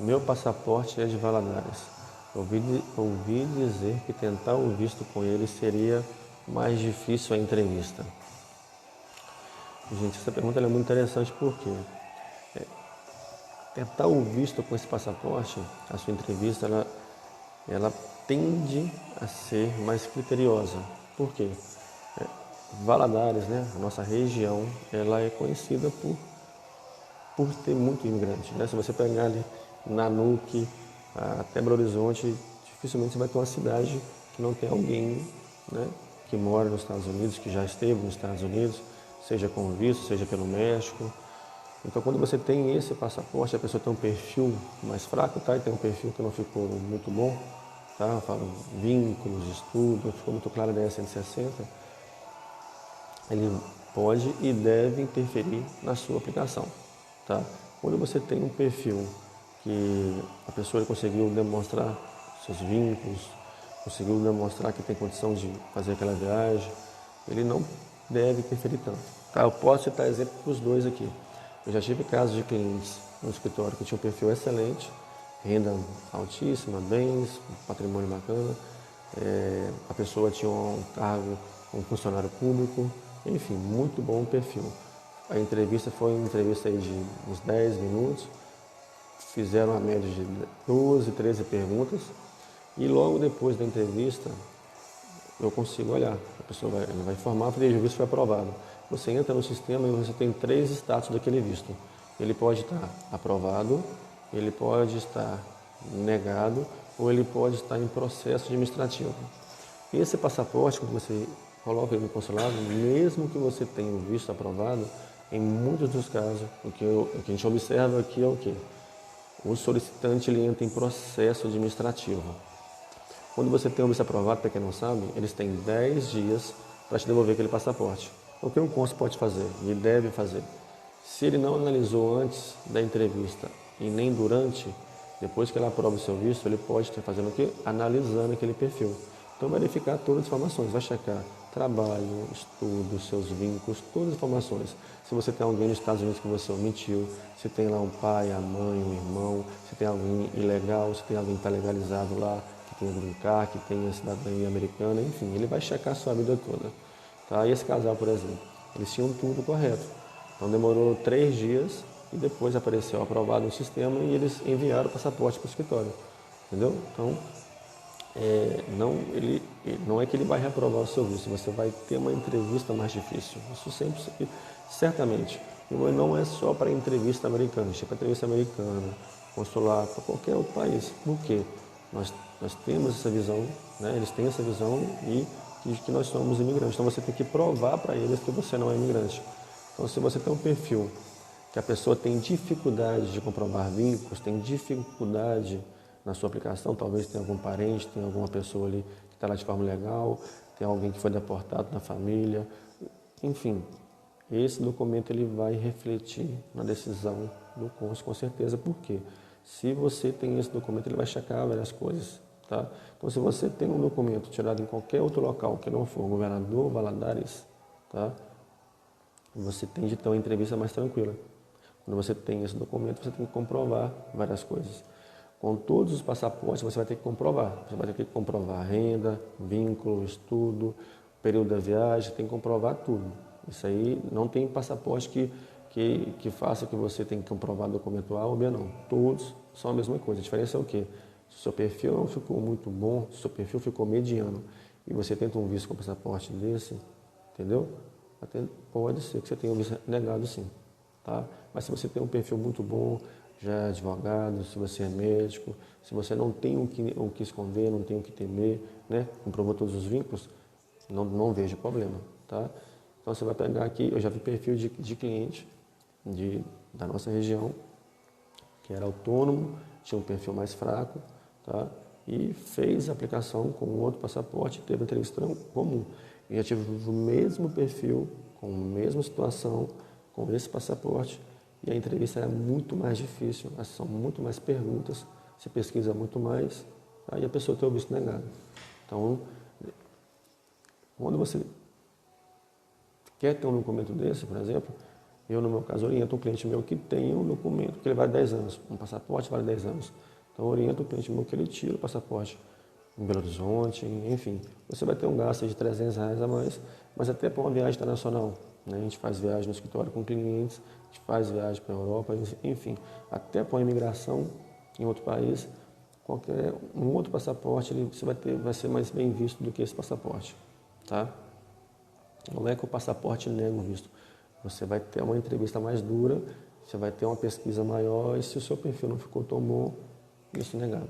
Meu passaporte é de Valadares. Ouvi dizer que tentar o visto com ele seria mais difícil a entrevista. Gente, essa pergunta é muito interessante porque tentar o visto com esse passaporte, a sua entrevista, ela tende a ser mais criteriosa. Por quê? Valadares, né, a nossa região, ela é conhecida por ter muito imigrante, né? Se você pegar ali Nanuque até Belo Horizonte, dificilmente você vai ter uma cidade que não tem alguém, né, que mora nos Estados Unidos, que já esteve nos Estados Unidos, seja com visto, seja pelo México. Então, quando você tem esse passaporte, a pessoa tem um perfil mais fraco, tá? E tem um perfil que não ficou muito bom, tá? Eu falo vínculos, estudo, não ficou muito claro a ideia 160. Ele pode e deve interferir na sua aplicação, tá? Quando você tem um perfil que a pessoa conseguiu demonstrar seus vínculos, conseguiu demonstrar que tem condição de fazer aquela viagem, ele não deve interferir tanto, tá? Eu posso citar exemplo para os dois aqui. Eu já tive casos de clientes no escritório que tinham um perfil excelente, renda altíssima, bens, patrimônio bacana, a pessoa tinha um cargo como funcionário público, enfim, muito bom o perfil. A entrevista foi uma entrevista aí de uns 10 minutos, fizeram a média de 12, 13 perguntas e logo depois da entrevista eu consigo olhar, ele vai informar, o visto foi aprovado. Você entra no sistema e você tem 3 status daquele visto. Ele pode estar aprovado, ele pode estar negado ou ele pode estar em processo administrativo. Esse passaporte, quando você coloca ele no consulado, mesmo que você tenha o visto aprovado, em muitos dos casos, o que a gente observa aqui é o quê? O solicitante ele entra em processo administrativo. Quando você tem o visto aprovado, para quem não sabe, eles têm 10 dias para te devolver aquele passaporte. O que um cônsul pode fazer e deve fazer? Se ele não analisou antes da entrevista e nem durante, depois que ele aprova o seu visto, ele pode estar fazendo o quê? Analisando aquele perfil. Então, vai verificar todas as informações, vai checar trabalho, estudo, seus vínculos, todas as informações. Se você tem alguém nos Estados Unidos que você omitiu, se tem lá um pai, a mãe, um irmão, se tem alguém ilegal, se tem alguém que está legalizado lá, que tem a green card, que tem a cidadania americana, enfim, ele vai checar a sua vida toda. Tá? E esse casal, por exemplo, eles tinham tudo correto. Então demorou 3 dias e depois apareceu aprovado no sistema e eles enviaram o passaporte para o escritório. Entendeu? Então, não é que ele vai reprovar o seu visto, você vai ter uma entrevista mais difícil. Isso sempre, certamente. E não é só para entrevista americana, é para entrevista americana, consular, para qualquer outro país. Por quê? Nós temos essa visão, né? Eles têm essa visão e que nós somos imigrantes. Então você tem que provar para eles que você não é imigrante. Então se você tem um perfil que a pessoa tem dificuldade de comprovar vínculos, tem dificuldade na sua aplicação, talvez tenha algum parente, tenha alguma pessoa ali que está lá de forma legal, tem alguém que foi deportado na família, enfim, esse documento ele vai refletir na decisão do cônsul com certeza, porque se você tem esse documento, ele vai checar várias coisas, tá? Então, se você tem um documento tirado em qualquer outro local que não for governador Valadares, tá? Você tende a ter uma entrevista mais tranquila. Quando você tem esse documento, você tem que comprovar várias coisas. Com todos os passaportes, você vai ter que comprovar. Você vai ter que comprovar renda, vínculo, estudo, período da viagem, tem que comprovar tudo. Isso aí não tem passaporte que faça que você tenha que comprovar documento A ou B, não. Todos são a mesma coisa. A diferença é o quê? Se o seu perfil não ficou muito bom, se o seu perfil ficou mediano e você tenta um visto com passaporte desse, entendeu? Até pode ser que você tenha um visto negado sim. Tá? Mas se você tem um perfil muito bom, já é advogado, se você é médico, se você não tem o que esconder, não tem o que temer, né? Comprovou todos os vínculos, não vejo problema. Tá? Então você vai pegar aqui, eu já vi perfil de cliente da nossa região, que era autônomo, tinha um perfil mais fraco, tá? E fez a aplicação com outro passaporte, teve entrevista comum. E já tive o mesmo perfil, com a mesma situação, com esse passaporte, e a entrevista era muito mais difícil, são muito mais perguntas, se pesquisa muito mais, aí a pessoa tem o visto negado. Então, quando você quer ter um documento desse, por exemplo, Eu, no meu caso, oriento um cliente meu que tem um documento, que ele vale 10 anos, um passaporte vale 10 anos. Então, eu oriento o cliente meu que ele tira o passaporte em Belo Horizonte, enfim. Você vai ter um gasto de R$ 300 a mais, mas até para uma viagem internacional. Né? A gente faz viagem no escritório com clientes, a gente faz viagem para a Europa, enfim. Até para uma imigração em outro país, qualquer um outro passaporte você vai ser mais bem visto do que esse passaporte. Tá? Não é que o passaporte nega o visto. Você vai ter uma entrevista mais dura, você vai ter uma pesquisa maior e se o seu perfil não ficou tão bom, isso é negado.